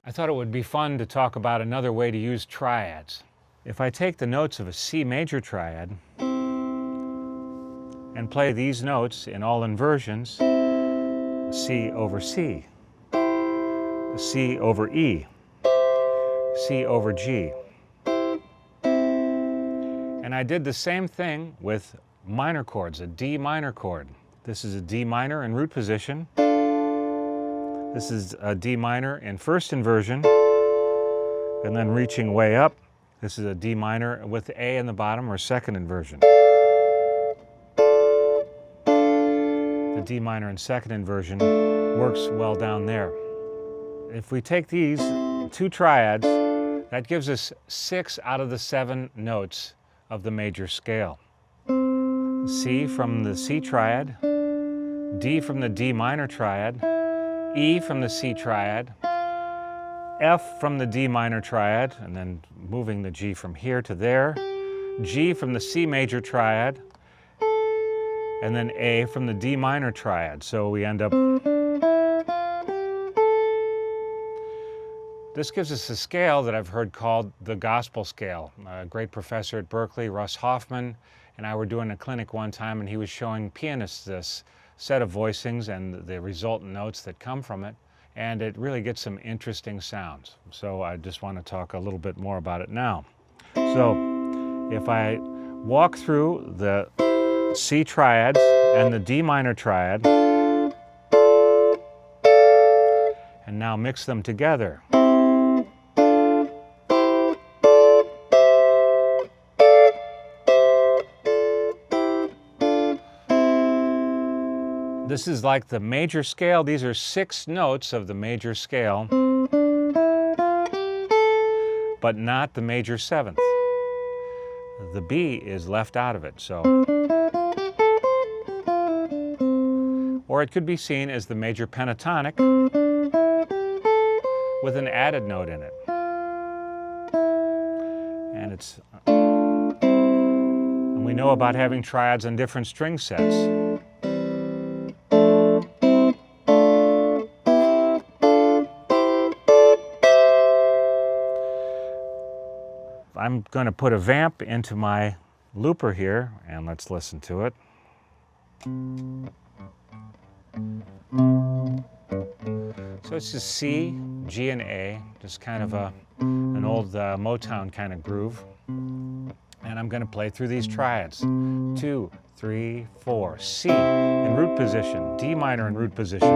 I thought it would be fun to talk about another way to use triads. If I take the notes of a C major triad and play these notes in all inversions, C over C, C over E, C over G. And I did the same thing with minor chords, a D minor chord. This is a D minor in root position. This is a D minor in first inversion, and then reaching way up, this is a D minor with the A in the bottom, or second inversion. The D minor in second inversion works well down there. If we take these two triads, that gives us 6 out of the 7 notes of the major scale. C from the C triad, D from the D minor triad, E from the C triad, F from the D minor triad, and then moving the G from here to there, G from the C major triad, and then A from the D minor triad. So we end up... This gives us a scale that I've heard called the gospel scale. A great professor at Berklee, Russ Hoffman, and I were doing a clinic one time, and he was showing pianists this set of voicings and the resultant notes that come from it, and it really gets some interesting sounds. So I just want to talk a little bit more about it now. So if I walk through the C triads and the D minor triad, and now mix them together. This is like the major scale. These are 6 notes of the major scale, but not the major 7th. The B is left out of it, so. Or it could be seen as the major pentatonic with an added note in it. And we know about having triads on different string sets. I'm going to put a vamp into my looper here, and let's listen to it. So it's just C, G, and A, just kind of an old Motown kind of groove. And I'm going to play through these triads. 2, 3, 4. C in root position, D minor in root position,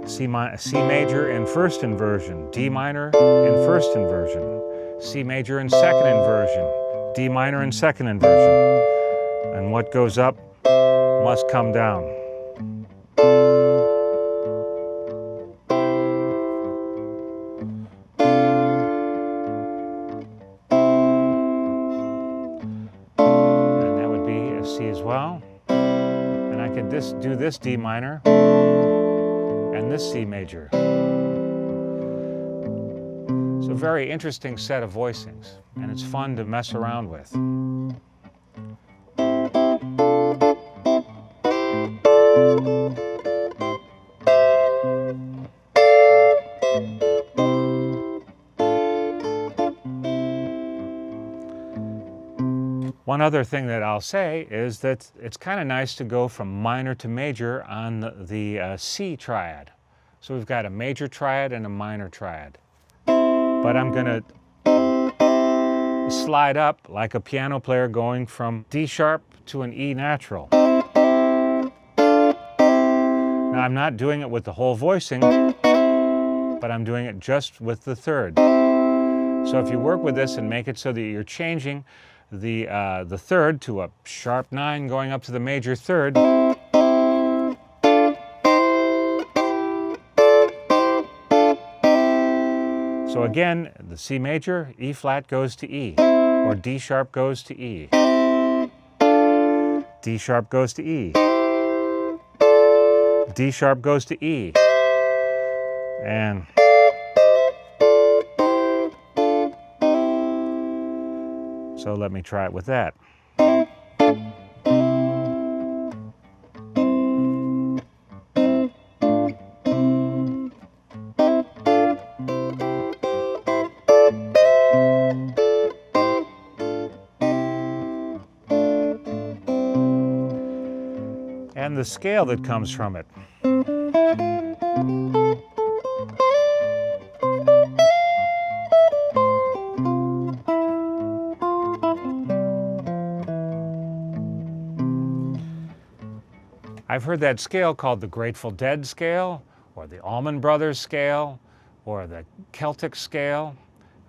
C major in first inversion, D minor in first inversion, C major in second inversion, D minor in second inversion. And what goes up must come down. And that would be a C as well. And I could do this D minor and this C major. It's a very interesting set of voicings, and it's fun to mess around with. One other thing that I'll say is that it's kind of nice to go from minor to major on the C triad. So we've got a major triad and a minor triad. But I'm going to slide up like a piano player going from D sharp to an E natural. Now I'm not doing it with the whole voicing, but I'm doing it just with the third. So if you work with this and make it so that you're changing the third to a sharp 9 going up to the major third, so again, the C major, E flat goes to E, or D sharp goes to E. D sharp goes to E. D sharp goes to E. And so let me try it with that. and the scale that comes from it. I've heard that scale called the Grateful Dead scale, or the Allman Brothers Scale, or the Celtic Scale,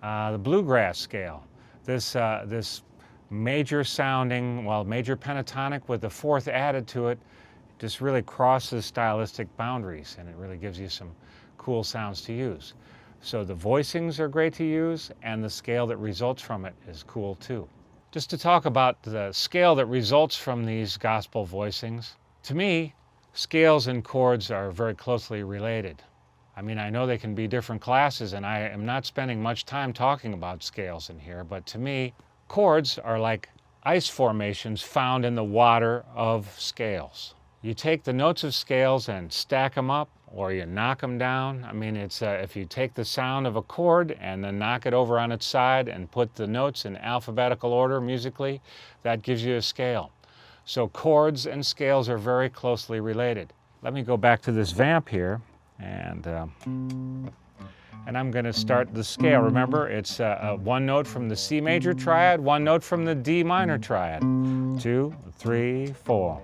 the Bluegrass Scale. This major sounding, well, major pentatonic with the fourth added to it, just really crosses stylistic boundaries, and it really gives you some cool sounds to use. So the voicings are great to use, and the scale that results from it is cool too. Just to talk about the scale that results from these gospel voicings, to me, scales and chords are very closely related. I mean, I know they can be different classes, and I am not spending much time talking about scales in here, but to me, chords are like ice formations found in the water of scales. You take the notes of scales and stack them up, or you knock them down. I mean, it's if you take the sound of a chord and then knock it over on its side and put the notes in alphabetical order musically, that gives you a scale. So chords and scales are very closely related. Let me go back to this vamp here, and I'm going to start the scale. Remember, it's one note from the C major triad, one note from the D minor triad. 2, 3, 4.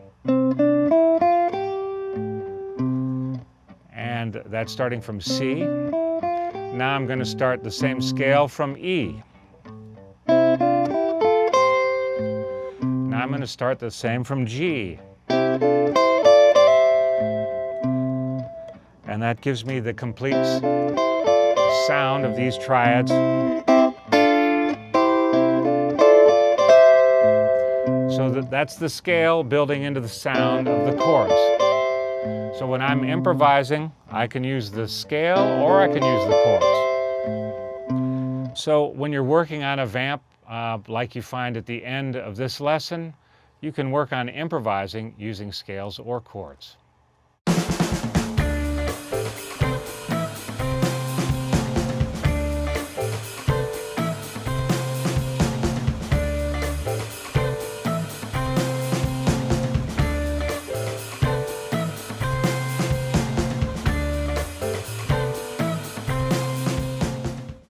And that's starting from C. Now I'm going to start the same scale from E. Now I'm going to start the same from G. And that gives me the complete sound of these triads. So that's the scale building into the sound of the chords. So when I'm improvising, I can use the scale or I can use the chords. So when you're working on a vamp, like you find at the end of this lesson, you can work on improvising using scales or chords.